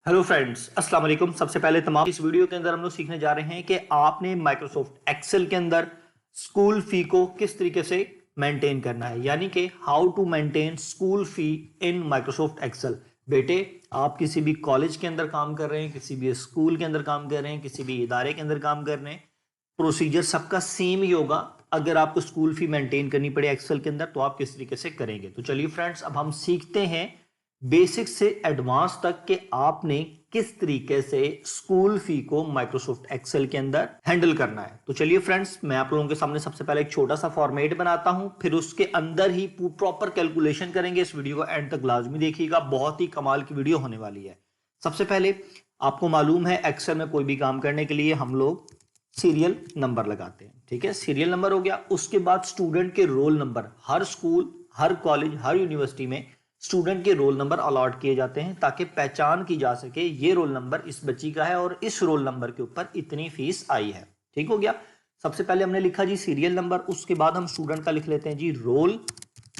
Hello friends, अस्सलाम वालेकुम। सबसे पहले तमाम इस वीडियो के अंदर हम लोग सीखने जा रहे हैं कि आपने माइक्रोसॉफ्ट एक्सेल के अंदर स्कूल फी को किस तरीके से मेंटेन करना है, यानी कि how to maintain school fee in Microsoft Excel. बेटे, आप किसी भी कॉलेज के अंदर काम कर रहे हैं, किसी भी स्कूल के अंदर काम कर रहे हैं, किसी भी इदारे के अंदर काम कर रहे हैं, प्रोसीजर सबका सेम ही होगा। अगर आपको स्कूल फी मेंटेन करनी पड़े एक्सेल के अंदर तो आप किस तरीके से करेंगे। तो चलिए फ्रेंड्स, अब हम सीखते हैं बेसिक से एडवांस तक कि आपने किस तरीके से स्कूल फी को माइक्रोसॉफ्ट एक्सेल के अंदर हैंडल करना है। तो चलिए फ्रेंड्स, मैं आप लोगों के सामने सबसे पहले एक छोटा सा फॉर्मेट बनाता हूं, फिर उसके अंदर ही प्रॉपर कैलकुलेशन करेंगे। इस वीडियो को एंड तक लाजमी देखिएगा, बहुत ही कमाल की वीडियो होने वाली है। सबसे पहले आपको मालूम है एक्सेल में कोई भी काम करने के लिए हम लोग सीरियल नंबर लगाते हैं। ठीक है, सीरियल नंबर हो गया। उसके बाद स्टूडेंट के रोल नंबर, हर स्कूल, हर कॉलेज, हर यूनिवर्सिटी में स्टूडेंट के रोल नंबर अलॉट किए जाते हैं ताकि पहचान की जा सके ये रोल नंबर इस बच्ची का है और इस रोल नंबर के ऊपर इतनी फीस आई है। ठीक हो गया। सबसे पहले हमने लिखा जी सीरियल नंबर, उसके बाद हम स्टूडेंट का लिख लेते हैं जी रोल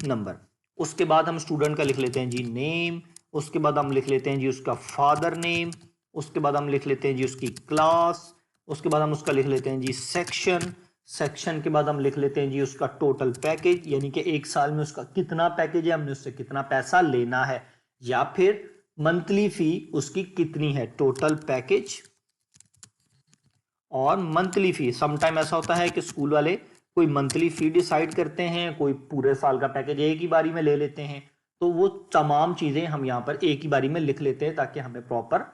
नंबर, उसके बाद हम स्टूडेंट का लिख लेते हैं जी नेम, उसके बाद हम लिख लेते हैं जी उसका फादर नेम, उसके बाद हम लिख लेते हैं जी उसकी क्लास, उसके बाद हम उसका लिख लेते हैं जी सेक्शन, सेक्शन के बाद हम लिख लेते हैं जी उसका टोटल पैकेज, यानी कि एक साल में उसका कितना पैकेज है, हमने उससे कितना पैसा लेना है, या फिर मंथली फी उसकी कितनी है, टोटल पैकेज और मंथली फी। समटाइम ऐसा होता है कि स्कूल वाले कोई मंथली फी डिसाइड करते हैं, कोई पूरे साल का पैकेज एक ही बारी में ले लेते हैं। तो वो तमाम चीजें हम यहाँ पर एक ही बारी में लिख लेते हैं ताकि हमें प्रॉपर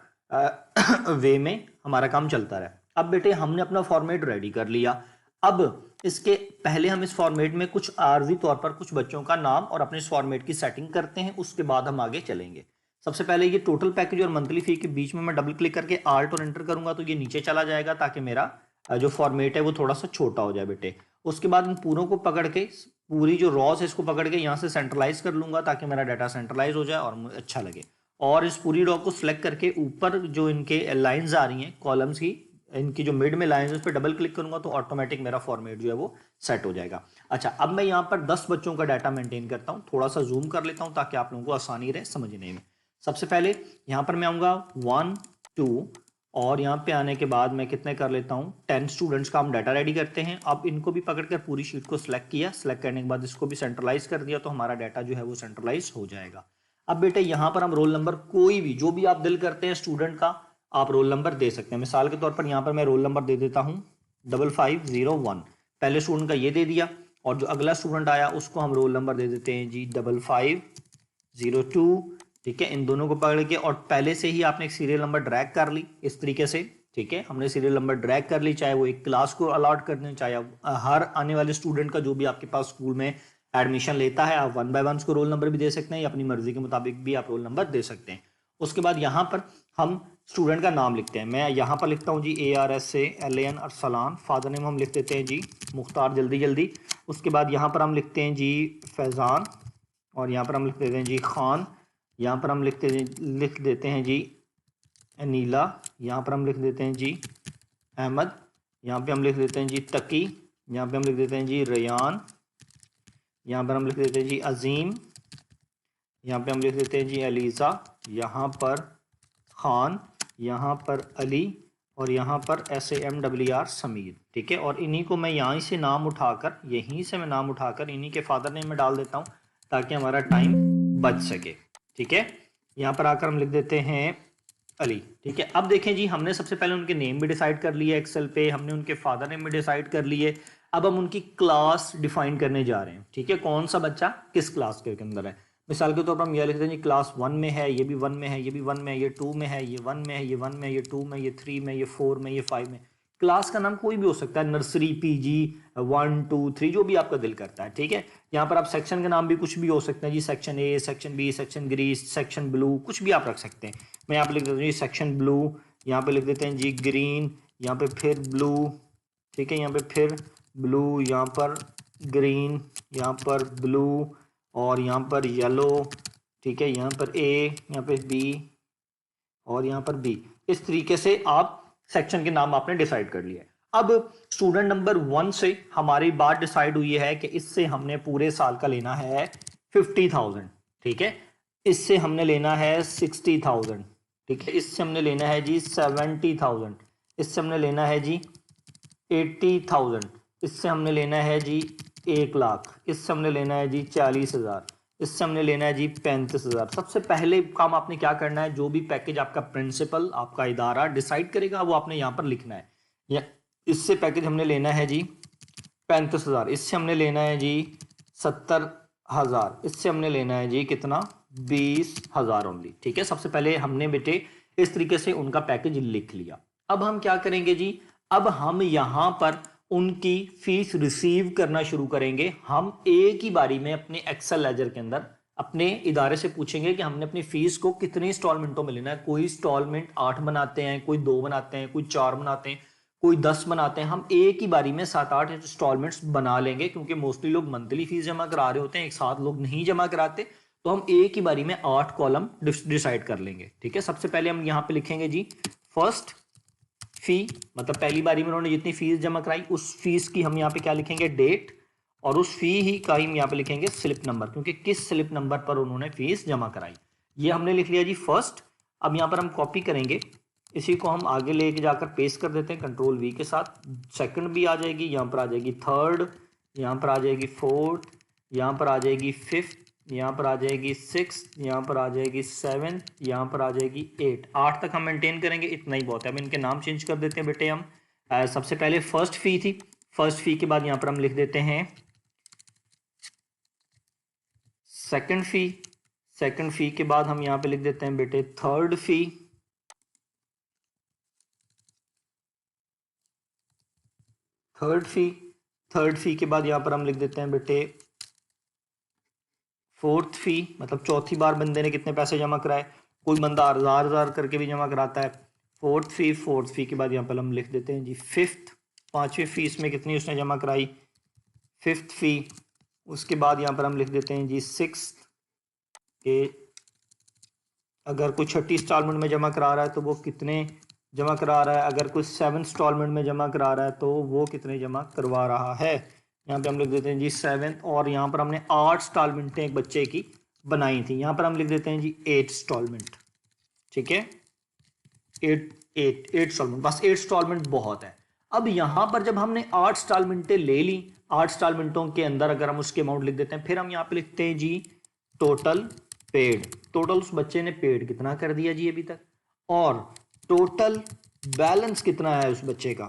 वे में हमारा काम चलता रहे। अब बेटे, हमने अपना फॉर्मेट रेडी कर लिया। अब इसके पहले हम इस फॉर्मेट में कुछ आर्जी तौर पर कुछ बच्चों का नाम और अपने इस फॉर्मेट की सेटिंग करते हैं, उसके बाद हम आगे चलेंगे। सबसे पहले ये टोटल पैकेज और मंथली फी के बीच में मैं डबल क्लिक करके आल्ट और एंटर करूंगा तो ये नीचे चला जाएगा ताकि मेरा जो फॉर्मेट है वो थोड़ा सा छोटा हो जाए बेटे। उसके बाद इन पूरों को पकड़ के, पूरी जो रॉस है इसको पकड़ के यहाँ से सेंट्रलाइज कर लूंगा ताकि मेरा डाटा सेंट्रलाइज हो जाए और मुझे अच्छा लगे। और इस पूरी रॉ को सिलेक्ट करके ऊपर जो इनके लाइंस आ रही हैं कॉलम्स की, इनकी जो मिड में लाइंस है उस पर डबल क्लिक करूंगा तो ऑटोमेटिक मेरा फॉर्मेट जो है वो सेट हो जाएगा। अच्छा, अब मैं यहाँ पर 10 बच्चों का डाटा मेंटेन करता हूँ, थोड़ा सा जूम कर लेता हूँ ताकि आप लोगों को आसानी रहे समझने में। सबसे पहले यहाँ पर मैं आऊँगा 1 2 और यहाँ पे आने के बाद मैं कितने कर लेता हूँ 10 स्टूडेंट्स का हम डाटा रेडी करते हैं। अब इनको भी पकड़कर पूरी शीट को सिलेक्ट किया, सिलेक्ट करने के बाद इसको भी सेंट्रलाइज कर दिया तो हमारा डाटा जो है वो सेंट्रलाइज हो जाएगा। अब बेटे यहाँ पर हम रोल नंबर कोई भी जो भी आप दिल करते हैं स्टूडेंट का आप रोल नंबर दे सकते हैं। मिसाल के तौर पर यहाँ पर मैं रोल नंबर दे देता हूँ 5501। पहले स्टूडेंट का ये दे दिया और जो अगला स्टूडेंट आया उसको हम रोल नंबर दे देते हैं जी 5502। ठीक है, इन दोनों को पकड़ के और पहले से ही आपने एक सीरियल नंबर ड्रैग कर ली इस तरीके से। ठीक है, हमने सीरियल नंबर ड्रैग कर ली, चाहे वो एक क्लास को अलॉट कर दें, चाहे हर आने वाले स्टूडेंट का जो भी आपके पास स्कूल में एडमिशन लेता है आप 1 बाय 1 उसको रोल नंबर भी दे सकते हैं या अपनी मर्जी के मुताबिक भी आप रोल नंबर दे सकते हैं। उसके बाद यहाँ पर हम स्टूडेंट का नाम लिखते हैं। मैं यहाँ पर लिखता हूँ जी ARSALAN अरसलान। फादर नेम हम लिख देते हैं जी मुख्तार, जल्दी जल्दी। उसके बाद यहाँ पर हम लिखते हैं जी फैज़ान और यहाँ पर हम लिख देते हैं जी खान। यहाँ पर हम लिख देते हैं जी अनीला। यहाँ पर हम लिख देते हैं जी अहमद। यहाँ पे हम लिख देते हैं जी तकी। यहाँ पे हम लिख देते हैं जी रयान। यहाँ पर हम लिख देते हैं जी अजीम। यहाँ पे हम लिख देते हैं जी अलीज़ा। यहाँ पर खान, यहाँ पर अली और यहाँ पर SAMWR समीर। ठीक है, और इन्हीं को मैं यहीं से नाम उठाकर, यहीं से मैं नाम उठाकर इन्हीं के फादर नेम में डाल देता हूँ ताकि हमारा टाइम बच सके। ठीक है, यहाँ पर आकर हम लिख देते हैं अली। ठीक है, अब देखें जी, हमने सबसे पहले उनके नेम भी डिसाइड कर लिए एक्सेल पे, हमने उनके फादर नेम भी डिसाइड कर लिए। अब हम उनकी क्लास डिफाइन करने जा रहे हैं। ठीक है, कौन सा बच्चा किस क्लास के अंदर है। मिसाल के तौर पर हम यह लिखते हैं जी क्लास 1 में है, ये भी 1 में है, ये भी 1 में है, ये 2 में है, ये 1 में है, ये 1 में, ये 2 में, ये 3 में, ये 4 में, ये 5 में। क्लास का नाम कोई भी हो सकता है, नर्सरी, PG 1 2 3 जो भी आपका दिल करता है। ठीक है, यहाँ पर आप सेक्शन का नाम भी कुछ भी हो सकता है जी, section A, section B, section ग्रीस, सेक्शन ब्लू, कुछ भी आप रख सकते हैं। मैं यहाँ पे लिख देता हूँ जी सेक्शन ब्लू। यहाँ पे लिख देते हैं जी ग्रीन, यहाँ पे फिर ब्लू। ठीक है, यहाँ पे फिर ब्लू, यहाँ पर ग्रीन, यहाँ पर ब्लू और यहाँ पर येलो। ठीक है, यहाँ पर A, यहाँ पे B और यहाँ पर B। इस तरीके से आप सेक्शन के नाम आपने डिसाइड कर लिया। अब स्टूडेंट नंबर 1 से हमारी बात डिसाइड हुई है कि इससे हमने पूरे साल का लेना है 50,000। ठीक है, इससे हमने लेना है 60,000। ठीक है। इससे हमने लेना है जी 70,000, इससे हमने लेना है जी 80,000, इससे हमने लेना है जी 1,00,000, इससे हमने लेना है जी 40,000, इससे हमने लेना है जी 35,000। सबसे पहले काम आपने क्या करना है, जो भी पैकेज आपका प्रिंसिपल आपका इदारा डिसाइड करेगा वो आपने यहाँ पर लिखना है। या इससे पैकेज हमने लेना है जी 35,000, इससे हमने लेना है जी 70,000, इससे हमने लेना है जी कितना 20,000 ओनली। ठीक है, सबसे पहले हमने बेटे इस तरीके से उनका पैकेज लिख लिया। अब हम क्या करेंगे जी, अब हम यहां पर उनकी फीस रिसीव करना शुरू करेंगे। हम एक ही बारी में अपने एक्सेल लेजर के अंदर अपने इदारे से पूछेंगे कि हमने अपनी फीस को कितने इंस्टॉलमेंटों में लेना है। कोई इंस्टॉलमेंट 8 बनाते हैं, कोई 2 बनाते हैं, कोई 4 बनाते हैं, कोई 10 बनाते हैं। हम एक ही बारी में 7-8 इंस्टॉलमेंट्स बना लेंगे, क्योंकि मोस्टली लोग मंथली फीस जमा करा रहे होते हैं, एक साथ लोग नहीं जमा कराते। तो हम एक ही बारी में 8 कॉलम डिसाइड कर लेंगे। ठीक है, सबसे पहले हम यहाँ पे लिखेंगे जी फर्स्ट फी, मतलब पहली बारी में उन्होंने जितनी फीस जमा कराई उस फीस की हम यहाँ पे क्या लिखेंगे डेट, और उस फी ही का हम यहाँ पे लिखेंगे स्लिप नंबर, क्योंकि किस स्लिप नंबर पर उन्होंने फीस जमा कराई। ये हमने लिख लिया जी फर्स्ट। अब यहाँ पर हम कॉपी करेंगे, इसी को हम आगे लेके जाकर पेस्ट कर देते हैं कंट्रोल वी के साथ। सेकंड भी आ जाएगी, यहाँ पर आ जाएगी थर्ड, यहाँ पर आ जाएगी फोर्थ, यहाँ पर आ जाएगी फिफ्थ, यहाँ पर आ जाएगी 6, यहाँ पर आ जाएगी 7, यहाँ पर आ जाएगी 8। 8 तक हम मेंटेन करेंगे, इतना ही बहुत है। अब इनके नाम चेंज कर देते हैं बेटे हम। सबसे पहले फर्स्ट फी थी, फर्स्ट फी के बाद यहाँ पर हम लिख देते हैं सेकंड फी, सेकंड फी के बाद हम यहाँ पे लिख देते हैं बेटे थर्ड फी, थर्ड फी, थर्ड फी के बाद यहाँ पर हम लिख देते हैं बेटे फोर्थ फी, मतलब चौथी बार बंदे ने कितने पैसे जमा कराए। कोई बंदा 1000 करके भी जमा कराता है। फोर्थ फी, फोर्थ फी के बाद यहाँ पर हम लिख देते हैं जी फिफ्थ, पांचवी फीस में कितनी उसने जमा कराई, फिफ्थ फी। उसके बाद यहाँ पर हम लिख देते हैं जी सिक्स के अगर कोई छठी इंस्टॉलमेंट में जमा करा रहा है तो वो कितने जमा करा रहा है, अगर कोई 7 इंस्टॉलमेंट में जमा करा रहा है तो वो कितने जमा करवा रहा है। यहाँ पे हम लिख देते हैं जी 7, और यहाँ पर हमने 8 इंस्टॉलमेंटें एक बच्चे की बनाई थी, यहाँ पर हम लिख देते हैं जी 8 इंस्टॉलमेंट। ठीक है, 8 इंस्टॉलमेंट, बस 8 इंस्टॉलमेंट बहुत है। अब यहाँ पर जब हमने 8 इंस्टॉलमेंटें ले ली, 8 इंस्टॉलमेंटों के अंदर अगर हम उसके अमाउंट लिख देते हैं, फिर हम यहाँ पे लिखते हैं जी टोटल पेड। टोटल उस बच्चे ने पेड कितना कर दिया जी अभी तक, और टोटल बैलेंस कितना है उस बच्चे का,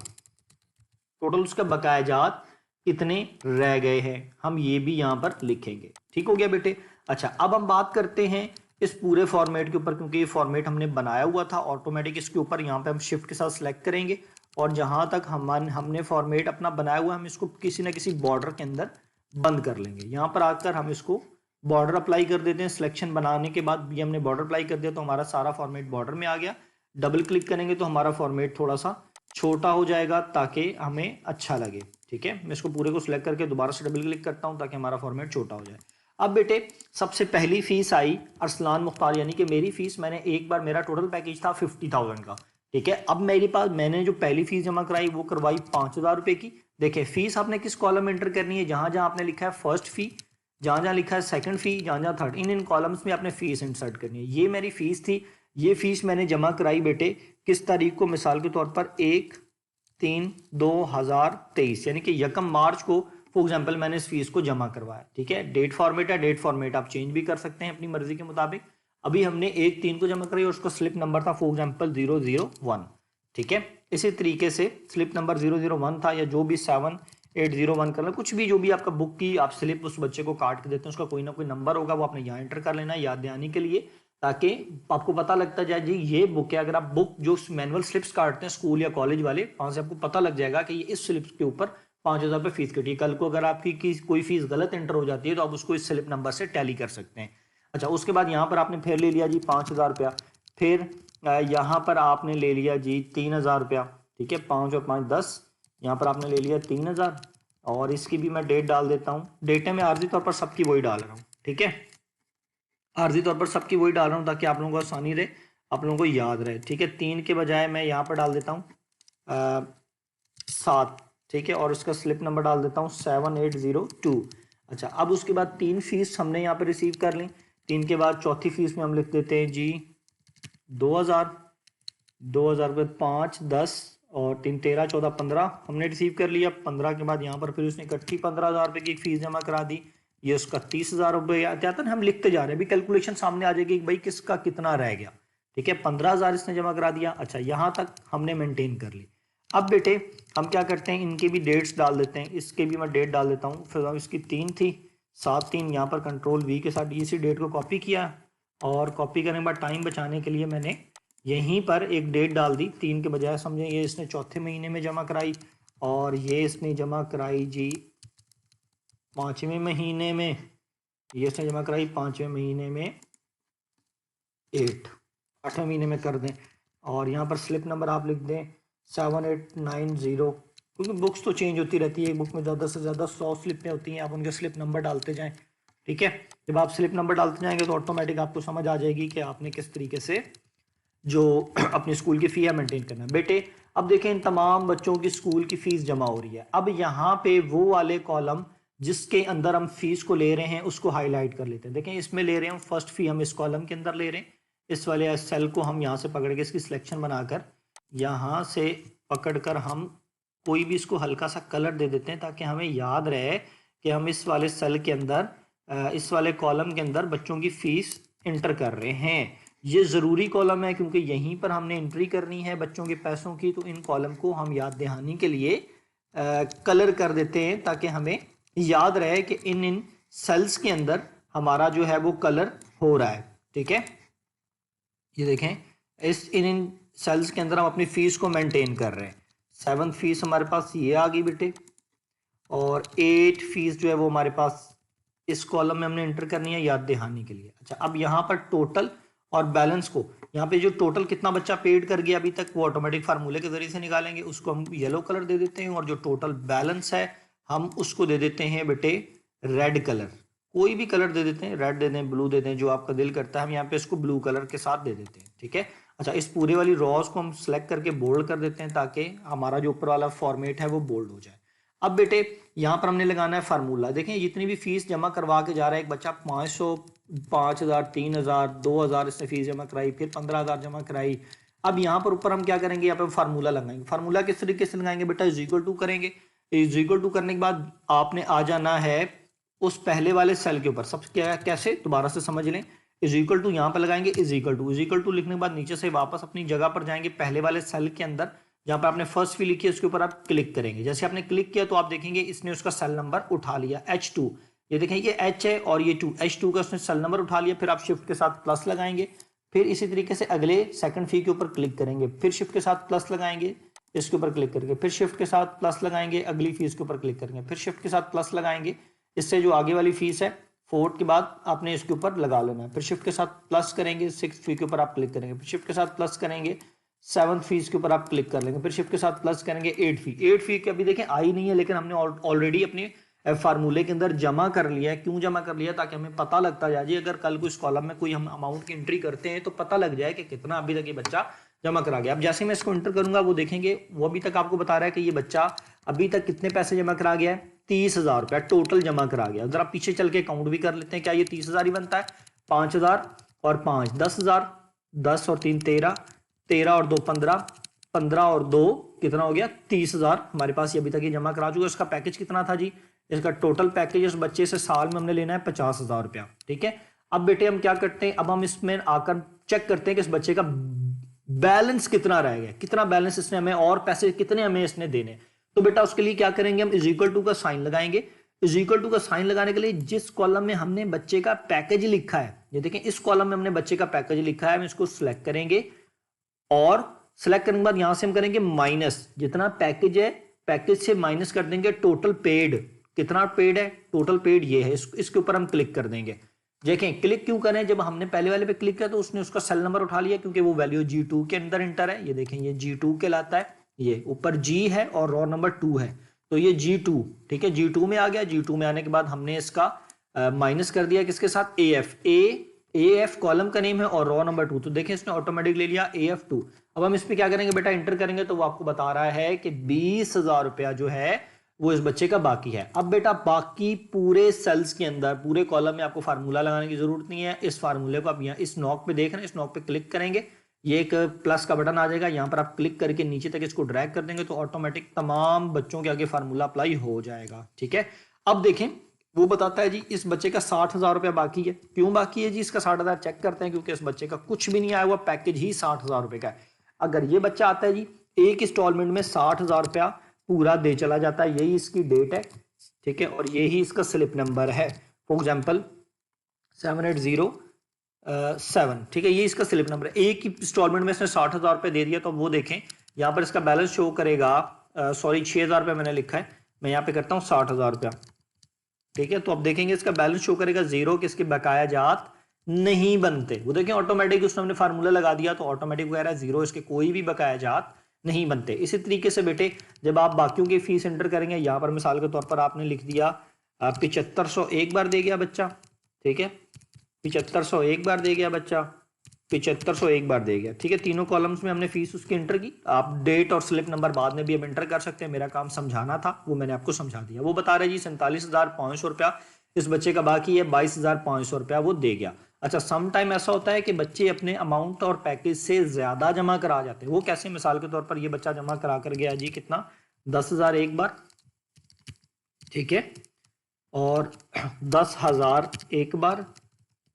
टोटल उसका बकायाजात कितने रह गए हैं, हम ये भी यहां पर लिखेंगे। ठीक हो गया बेटे। अच्छा, अब हम बात करते हैं इस पूरे फॉर्मेट के ऊपर, क्योंकि ये फॉर्मेट हमने बनाया हुआ था ऑटोमेटिक। इसके ऊपर यहाँ पे हम शिफ्ट के साथ सिलेक्ट करेंगे, और जहां तक हमने फॉर्मेट अपना बनाया हुआ हम इसको किसी ना किसी बॉर्डर के अंदर बंद कर लेंगे। यहाँ पर आकर हम इसको बॉर्डर अप्लाई कर देते हैं। सिलेक्शन बनाने के बाद भी हमने बॉर्डर अप्लाई कर दिया तो हमारा सारा फॉर्मेट बॉर्डर में आ गया। डबल क्लिक करेंगे तो हमारा फॉर्मेट थोड़ा सा छोटा हो जाएगा ताकि हमें अच्छा लगे। ठीक है, मैं इसको पूरे को सिलेक्ट करके दोबारा से डबल क्लिक करता हूं ताकि हमारा फॉर्मेट छोटा हो जाए। अब बेटे सबसे पहली फीस आई अरसलान मुख्तार, यानी कि मेरी फीस, मैंने एक बार मेरा टोटल पैकेज था 50,000 का। ठीक है, अब मेरे पास मैंने जो पहली फीस जमा कराई वो करवाई 5,000 रुपए की। देखिए फीस आपने किस कॉलम में एंटर करनी है, जहां जहां आपने लिखा है फर्स्ट फी, जहां जहां लिखा है सेकंड फी, जहां जहां थर्ड, इन कॉलम्स में आपने फीस इंसर्ट करनी है। ये मेरी फीस थी, ये फीस मैंने जमा कराई बेटे किस तारीख को, मिसाल के तौर पर 1/3/2023, यानी कि 1 मार्च को फॉर एग्जांपल मैंने इस फीस को जमा करवाया। ठीक है, डेट फॉर्मेट है, डेट फॉर्मेट आप चेंज भी कर सकते हैं अपनी मर्जी के मुताबिक। अभी हमने 1/3 को जमा कराई और उसका स्लिप नंबर था फॉर एग्जांपल 001। ठीक है, इसी तरीके से स्लिप नंबर 001 था, या जो भी 7801 कर लो, कुछ भी जो भी आपका बुक की आप स्लिप उस बच्चे को काट के देते हैं, उसका कोई ना कोई नंबर होगा, वो आपने यहाँ एंटर कर लेना है याद दहानी के लिए, ताकि आपको पता लगता जाए जी ये बुक है। अगर आप बुक जो मैनुअल स्लिप्स काटते हैं स्कूल या कॉलेज वाले, वहां से आपको पता लग जाएगा कि ये इस स्लिप के ऊपर 5,000 रुपये फीस कटी है। कल को अगर आपकी कोई फीस गलत एंटर हो जाती है तो आप उसको इस स्लिप नंबर से टैली कर सकते हैं। अच्छा, उसके बाद यहाँ पर आपने फिर ले लिया जी 5,000 रुपया, फिर यहाँ पर आपने ले लिया जी 3,000 रुपया। ठीक है, 5 और 5 10, यहाँ पर आपने ले लिया 3,000, और इसकी भी मैं डेट डाल देता हूँ। डेट में आर्जी तौर पर सबकी वही डाल रहा हूँ। ठीक है, आर्जी तौर पर सबकी वही डाल रहा हूँ ताकि आप लोगों को आसानी रहे, आप लोगों को याद रहे। ठीक है, 3 के बजाय मैं यहाँ पर डाल देता हूँ 7। ठीक है, और उसका स्लिप नंबर डाल देता हूँ 7802। अच्छा, अब उसके बाद 3 फीस हमने यहाँ पर रिसीव कर ली। 3 के बाद चौथी फीस में हम लिख देते हैं जी 2000, 2000 रुपये 5, 10 और 3, 13, 14, 15 हमने रिसीव कर लिया। 15 के बाद यहाँ पर फिर उसने इकट्ठी 15,000 रुपये की फीस जमा करा दी। ये उसका 30,000 रुपये जाता है ना, हम लिखते जा रहे हैं, अभी कैलकुलेशन सामने आ जाएगी कि भाई किसका कितना रह गया। ठीक है, 15,000 इसने जमा करा दिया। अच्छा, यहाँ तक हमने मेंटेन कर ली। अब बेटे हम क्या करते हैं, इनके भी डेट्स डाल देते हैं, इसके भी मैं डेट डाल देता हूँ। फिर इसकी 3 थी, 7/3 यहाँ पर कंट्रोल V के साथ इसी डेट को कॉपी किया, और कॉपी करने के बाद टाइम बचाने के लिए मैंने यहीं पर एक डेट डाल दी 3 के बजाय। समझें, ये इसने चौथे महीने में जमा कराई और ये इसने जमा कराई जी 5वें महीने में, ये इसने जमा कराई 5वें महीने में 8वें महीने में कर दें। और यहाँ पर स्लिप नंबर आप लिख दें 7890, क्योंकि बुक्स तो चेंज होती रहती है, एक बुक में ज़्यादा से ज़्यादा 100 स्लिपें होती हैं, आप उनके स्लिप नंबर डालते जाएं। ठीक है, जब आप स्लिप नंबर डालते जाएंगे तो ऑटोमेटिक आपको समझ आ जाएगी कि आपने किस तरीके से जो अपनी स्कूल की फ़ी है मेंटेन करना है। बेटे अब देखें, इन तमाम बच्चों की स्कूल की फ़ीस जमा हो रही है। अब यहाँ पे वो वाले कॉलम जिसके अंदर हम फीस को ले रहे हैं उसको हाईलाइट कर लेते हैं। देखें, इसमें ले रहे हैं हम फर्स्ट फ़ी, हम इस कॉलम के अंदर ले रहे हैं। इस वाले सेल को हम यहाँ से पकड़ के इसकी सिलेक्शन बनाकर यहाँ से पकड़कर हम कोई भी इसको हल्का सा कलर दे देते हैं, ताकि हमें याद रहे कि हम इस वाले सेल के अंदर, इस वाले कॉलम के अंदर बच्चों की फ़ीस इंटर कर रहे हैं। ये ज़रूरी कॉलम है क्योंकि यहीं पर हमने एंट्री करनी है बच्चों के पैसों की, तो इन कॉलम को हम याद दहानी के लिए कलर कर देते हैं, ताकि हमें याद रहे कि इन सेल्स के अंदर हमारा जो है वो कलर हो रहा है। ठीक है, ये देखें, इन सेल्स के अंदर हम अपनी फीस को मेंटेन कर रहे हैं। 7th फीस हमारे पास ये आ गई बेटे, और 8 फीस जो है वो हमारे पास इस कॉलम में हमने एंटर करनी है याद दहानी के लिए। अच्छा, अब यहाँ पर टोटल और बैलेंस को, यहाँ पे जो टोटल कितना बच्चा पेड कर गया अभी तक, वो ऑटोमेटिक फार्मूले के जरिए से निकालेंगे, उसको हम येलो कलर दे देते हैं, और जो टोटल बैलेंस है हम उसको दे देते हैं बेटे रेड कलर। कोई भी कलर दे देते हैं, रेड दे दें, ब्लू दे दें, जो आपका दिल करता है। हम यहाँ पे इसको ब्लू कलर के साथ दे देते हैं। ठीक है, अच्छा, इस पूरे वाली रॉज को हम सेलेक्ट करके बोल्ड कर देते हैं, ताकि हमारा जो ऊपर वाला फॉर्मेट है वो बोल्ड हो जाए। अब बेटे यहाँ पर हमने लगाना है फार्मूला। देखें, जितनी भी फीस जमा करवा के जा रहा है एक बच्चा, 500, 5,000, 3,000, 2,000 इसने फीस जमा कराई, फिर 15,000 जमा कराई। अब यहाँ पर ऊपर हम क्या करेंगे, यहाँ पे फार्मूला लगाएंगे। फार्मूला किस तरीके से लगाएंगे बेटा, इज इक्वल टू करेंगे। इज इक्वल टू करने के बाद आपने आ जाना है उस पहले वाले सेल के ऊपर। सब क्या, कैसे, दोबारा से समझ लें। इज इक्वल टू यहाँ पर लगाएंगे, इज इक्वल टू लिखने के बाद नीचे से वापस अपनी जगह पर जाएंगे, पहले वाले सेल के अंदर जहां पर आपने फर्स्ट फी लिखी है उसके ऊपर आप क्लिक करेंगे। जैसे आपने क्लिक किया तो आप देखेंगे इसने उसका सेल नंबर उठा लिया, H2। ये देखें, ये H है और ये 2, H2 का उसने सेल नंबर उठा लिया। फिर आप शिफ्ट के साथ प्लस लगाएंगे, फिर इसी तरीके से अगले सेकंड फी के ऊपर क्लिक करेंगे, फिर शिफ्ट के साथ प्लस लगाएंगे, इसके ऊपर क्लिक करेंगे, फिर शिफ्ट के साथ प्लस लगाएंगे, अगली फीस के ऊपर क्लिक करेंगे, फिर शिफ्ट के साथ प्लस लगाएंगे। इससे जो आगे वाली फीस है 4 के बाद आपने इसके ऊपर लगा लेना है। फिर शिफ्ट के साथ प्लस करेंगे, 6th फी के ऊपर आप क्लिक करेंगे, फिर शिफ्ट के साथ प्लस करेंगे, 7th फीस के ऊपर आप क्लिक कर लेंगे, फिर शिफ्ट के साथ प्लस करेंगे 8 फी के अभी देखें आई नहीं है, लेकिन हमने ऑलरेडी अपने फार्मूले के अंदर जमा कर लिया है। क्यों जमा कर लिया, ताकि हमें पता लगता जाए जी, अगर कल को इस कॉलम में कोई हम अमाउंट की एंट्री करते हैं तो पता लग जाए कि कितना अभी तक ये बच्चा जमा करा गया। अब जैसे मैं इसको एंटर करूंगा वो देखेंगे, वो अभी तक आपको बता रहा है कि ये बच्चा अभी तक कितने पैसे जमा करा गया है, 30,000 रुपया टोटल जमा करा गया। अगर आप पीछे चल के काउंट भी कर लेते हैं, क्या ये 30,000 ही बनता है, 5,000 और 5 10,000, 10 और 3 13, 13 और 2 15, 15 और 2 कितना हो गया, 30,000 हमारे पास ये अभी तक ये जमा करा चुका। इसका पैकेज कितना था जी, इसका टोटल पैकेज इस बच्चे से साल में हमने लेना है 50,000 रुपया। ठीक है, अब बेटे हम क्या करते हैं, अब हम इसमें आकर चेक करते हैं कि इस बच्चे का बैलेंस कितना रह गया, कितना बैलेंस इसने हमें, और पैसे कितने हमें इसने देने। तो बेटा उसके लिए क्या करेंगे, हम इज इक्वल टू का साइन लगाएंगे। इज इक्वल टू का साइन लगाने के लिए जिस कॉलम में हमने बच्चे का पैकेज लिखा है, ये देखें इस कॉलम में हमने बच्चे का पैकेज लिखा है, हम इसको सिलेक्ट करेंगे, और सिलेक्ट करने के बाद यहां से हम करेंगे माइनस, जितना पैकेज है पैकेज से माइनस कर देंगे टोटल पेड। कितना पेड है, टोटल पेड ये है, इसके ऊपर हम क्लिक कर देंगे। देखें क्लिक क्यों करें, जब हमने पहले वाले पे क्लिक किया तो उसने उसका सेल नंबर उठा लिया, क्योंकि वो वैल्यू G2 के अंदर इंटर है। ये देखें ये G2 कहलाता है, ये ऊपर G है और रॉ नंबर 2 है, तो ये G2, ठीक है, G2 में आ गया। G2 में आने के बाद हमने इसका माइनस कर दिया किसके साथ, AF कॉलम का नेम है और रॉ नंबर 2, तो देखें इसने ऑटोमेटिक ले लिया AF2। अब हम इस पे क्या करेंगे बेटा, इंटर करेंगे तो वो आपको बता रहा है कि 20,000 रुपया जो है वो इस बच्चे का बाकी है। अब बेटा बाकी पूरे सेल्स के अंदर, पूरे कॉलम में आपको फार्मूला लगाने की जरूरत नहीं है। इस फार्मूले को आप यहाँ इस नॉक पे देख रहे हैं, इस नॉक पे क्लिक करेंगे, ये एक प्लस का बटन आ जाएगा, यहाँ पर आप क्लिक करके नीचे तक इसको ड्रैग कर देंगे तो ऑटोमेटिक तमाम बच्चों के आगे फार्मूला अप्लाई हो जाएगा। ठीक है, अब देखें वो बताता है जी इस बच्चे का 60,000 रुपया बाकी है। क्यों बाकी है जी इसका 60,000? चेक करते हैं, क्योंकि इस बच्चे का कुछ भी नहीं आया हुआ, पैकेज ही 60,000 रुपए का है। अगर ये बच्चा आता है जी एक इंस्टॉलमेंट में 60,000 रुपया पूरा दे चला जाता है, यही इसकी डेट है। ठीक है, और यही इसका स्लिप नंबर है, फॉर एग्जाम्पल 7807। ठीक है, ये इसका स्लिप नंबर है। एक ही इंस्टॉलमेंट में इसने 60,000 रुपये दे दिया, तो वो देखें यहाँ पर इसका बैलेंस शो करेगा, सॉरी 6,000 रुपये मैंने लिखा है, मैं यहाँ पे करता हूँ 60,000 रुपया। ठीक है, तो अब देखेंगे इसका बैलेंस शो करेगा जीरो, कि इसके बकाया जात नहीं बनते। वो देखें ऑटोमेटिक उसने हमने फार्मूला लगा दिया तो ऑटोमेटिक वगैरह जीरो, इसके कोई भी बकाया जात नहीं बनते। इसी तरीके से बेटे जब आप बाकियों की फीस एंटर करेंगे, यहाँ पर मिसाल के तौर पर आपने लिख दिया 7500 एक बार दे गया बच्चा। ठीक है, 7500 एक बार दे गया बच्चा, 7500 एक बार दे गया। ठीक है, तीनों कॉलम्स में हमने फीस उसकी एंटर की। आप डेट और स्लिप नंबर बाद में भी अब एंटर कर सकते हैं, मेरा काम समझाना था वो मैंने आपको समझा दिया। वो बता रहे जी 47,500 रुपया इस बच्चे का बाकी है, 22,500 रुपया वो दे गया। अच्छा, सम टाइम ऐसा होता है कि बच्चे अपने अमाउंट और पैकेज से ज्यादा जमा करा जाते हैं। वो कैसे? मिसाल के तौर पर ये बच्चा जमा करा कर गया जी कितना, 10,000 एक बार। ठीक है, और 10,000 एक बार,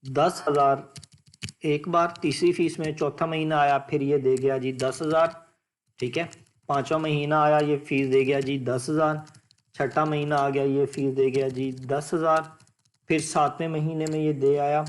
10,000 एक बार। तीसरी फीस में चौथा महीना आया, फिर ये दे गया जी 10,000। ठीक है, पांचवा महीना आया, ये फीस दे गया जी 10,000। छठा महीना आ गया, ये फीस दे गया जी 10,000। फिर सातवें महीने में ये दे आया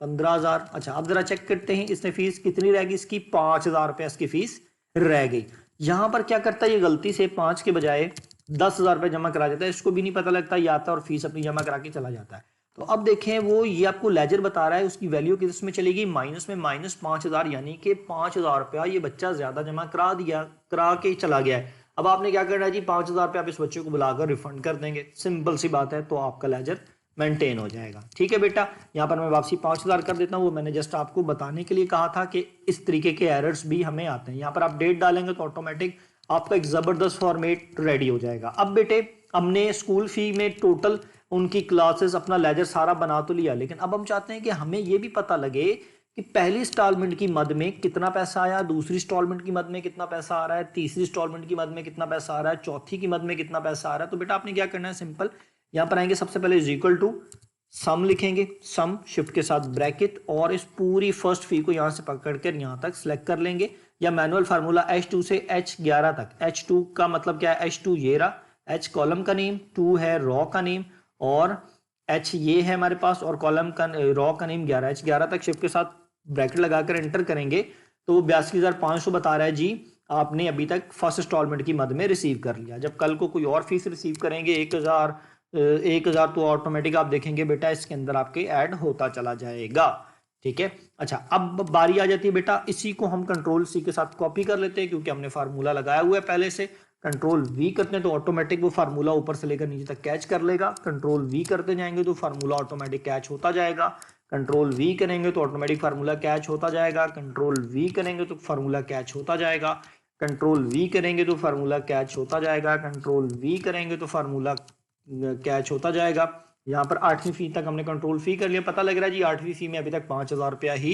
15,000। अच्छा, अब जरा चेक करते हैं इसने फीस कितनी रह गई इसकी, 5,000 रुपये इसकी फीस रह गई। यहां पर क्या करता है ये, गलती से 5 के बजाय 10,000 रुपये जमा करा जाता है, इसको भी नहीं पता लगता, ये आता है और फीस अपनी जमा करा के चला जाता है। तो अब देखें वो ये आपको लेजर बता रहा है, उसकी वैल्यू किस में चलेगी, माइनस में, -5,000, यानी कि 5,000 रुपया ये बच्चा ज्यादा जमा करा के चला गया है। अब आपने क्या करना है जी, 5,000 रुपया आप इस बच्चे को बुलाकर रिफंड कर देंगे, सिंपल सी बात है, तो आपका लेजर मेंटेन हो जाएगा। ठीक है बेटा, यहाँ पर मैं वापसी 5,000 कर देता हूँ, वो मैंने जस्ट आपको बताने के लिए कहा था कि इस तरीके के एरर्स भी हमें आते हैं। यहाँ पर आप डेट डालेंगे तो ऑटोमेटिक आपका एक जबरदस्त फॉर्मेट रेडी हो जाएगा। अब बेटे हमने स्कूल फी में टोटल उनकी क्लासेस अपना लेजर सारा बना तो लिया, लेकिन अब हम चाहते हैं कि हमें ये भी पता लगे कि पहली इंस्टॉलमेंट की मद में कितना पैसा आया, दूसरी इंस्टॉलमेंट की मद में कितना पैसा आ रहा है, तीसरी इंस्टॉलमेंट की मद में कितना पैसा आ रहा है, चौथी की मद में कितना पैसा आ रहा है। तो बेटा आपने क्या करना है, सिंपल यहाँ पर आएंगे, सबसे पहले इज इक्वल टू सम लिखेंगे, सम शिफ्ट के साथ ब्रैकेट, और इस पूरी फर्स्ट फी को यहाँ से पकड़ कर यहाँ तक सिलेक्ट कर लेंगे, या मैनुअल फार्मूला H2 से H11 तक। H2 का मतलब क्या है, H2 ये रहा, H कॉलम का नेम, 2 है रॉ का नेम, और H ये है हमारे पास, और कॉलम का रॉ का नेम 11। H11 तक शिफ्ट के साथ ब्रैकेट लगाकर एंटर करेंगे तो वो 82,500 बता रहा है जी, आपने अभी तक फर्स्ट इंस्टॉलमेंट की मद में रिसीव कर लिया। जब कल को कोई और फीस रिसीव करेंगे 1,000 तो ऑटोमेटिक आप देखेंगे बेटा इसके अंदर आपके ऐड होता चला जाएगा। ठीक है, अच्छा अब बारी आ जाती है बेटा, इसी को हम कंट्रोल सी के साथ कॉपी कर लेते हैं, क्योंकि हमने फार्मूला लगाया हुआ है पहले से। कंट्रोल वी करते हैं तो ऑटोमेटिक वो फार्मूला ऊपर से लेकर नीचे तक कैच कर लेगा। कंट्रोल वी करते जाएंगे तो फार्मूला ऑटोमेटिक कैच होता जाएगा। कंट्रोल वी करेंगे तो ऑटोमेटिक फार्मूला कैच होता जाएगा। कंट्रोल वी करेंगे तो फार्मूला कैच होता जाएगा। कंट्रोल वी करेंगे तो फार्मूला कैच होता जाएगा। कंट्रोल वी करेंगे तो फार्मूला कैच होता जाएगा। यहाँ पर 8वीं फी तक हमने कंट्रोल फी कर लिया, पता लग रहा है जी 8वीं फी में अभी तक 5,000 रुपया ही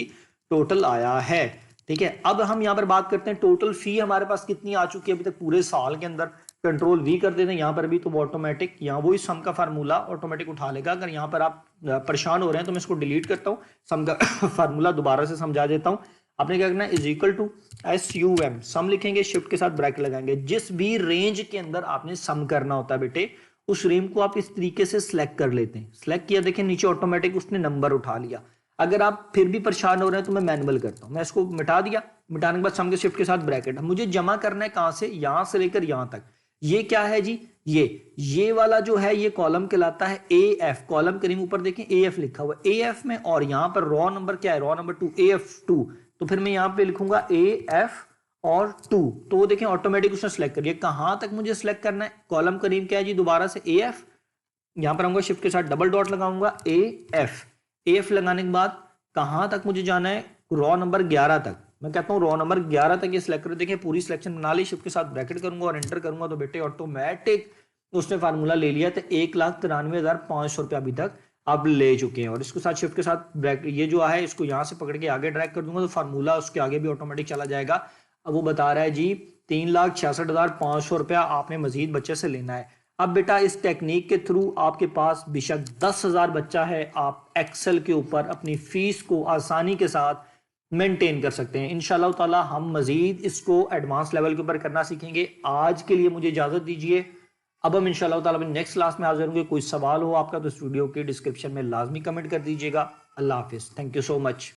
टोटल आया है। ठीक है, अब हम यहाँ पर बात करते हैं टोटल फी हमारे पास कितनी आ चुकी है अभी तक पूरे साल के अंदर। कंट्रोल वी कर देते हैं यहाँ पर भी, तो ऑटोमेटिक यहाँ वही सम का फार्मूला ऑटोमेटिक उठा लेगा। अगर यहाँ पर आप परेशान हो रहे हैं तो मैं इसको डिलीट करता हूँ, सम का फार्मूला दोबारा से समझा देता हूँ। आपने क्या करना है, इज इक्वल टू SUM, सम लिखेंगे, शिफ्ट के साथ ब्रैकेट लगाएंगे। जिस भी रेंज के अंदर आपने सम करना होता है बेटे, उस रेंज को आप इस तरीके से सिलेक्ट कर लेते हैं। सिलेक्ट किया, देखिए नीचे ऑटोमेटिक उसने नंबर उठा लिया। अगर आप फिर भी परेशान हो रहे हैं तो मैं मैनुअल करता हूं, मैं इसको मिटा दिया। मिटाने के बाद सम के शिफ्ट के साथ ब्रैकेट, मुझे जमा करना है कहां से, यहां से लेकर यहां तक। ये क्या है जी, ये वाला जो है ये कॉलम कहलाता है AF। कॉलम के ऊपर देखें AF लिखा हुआ है, AF में, और यहां पर रॉ नंबर क्या है, रॉ नंबर 2, AF2। तो फिर मैं यहां पे लिखूंगा AF और 2, तो देखें ऑटोमेटिक उसने सेलेक्ट कर लिया। कहां तक मुझे सेलेक्ट करना है, कॉलम का नेम क्या है जी, दोबारा से AF, यहां पर आऊंगा शिफ्ट के साथ डबल डॉट लगाऊंगा AF लगाने के बाद कहां तक मुझे जाना है, रॉ नंबर 11 तक। मैं कहता हूं रॉ नंबर 11 तक ये सिलेक्ट कर, देखिए पूरी सिलेक्शन बना ली, शिफ्ट के साथ ब्रैकेट करूंगा और एंटर करूंगा तो बेटे ऑटोमेटिक उसने फार्मूला ले लिया। तो 1,93,500 रुपया अभी तक अब ले चुके हैं। और इसके साथ शिफ्ट के साथ ब्रैक ये जो है इसको यहाँ से पकड़ के आगे ड्रैग कर दूंगा तो फार्मूला उसके आगे भी ऑटोमेटिक चला जाएगा। अब वो बता रहा है जी 3,66,500 रुपया आपने मजीद बच्चे से लेना है। अब बेटा इस टेक्निक के थ्रू आपके पास बेशक 10,000 बच्चा है, आप एक्सेल के ऊपर अपनी फीस को आसानी के साथ मेंटेन कर सकते हैं। इंशाल्लाह ताला हम मजीद इसको एडवांस लेवल के ऊपर करना सीखेंगे। आज के लिए मुझे इजाजत दीजिए। अब हम इंशाल्लाह ताला नेक्स्ट क्लास में हाजिर होंगे। कोई सवाल हो आपका तो इस वीडियो के डिस्क्रिप्शन में लाजमी कमेंट कर दीजिएगा। अल्लाह हाफिज, थैंक यू सो मच।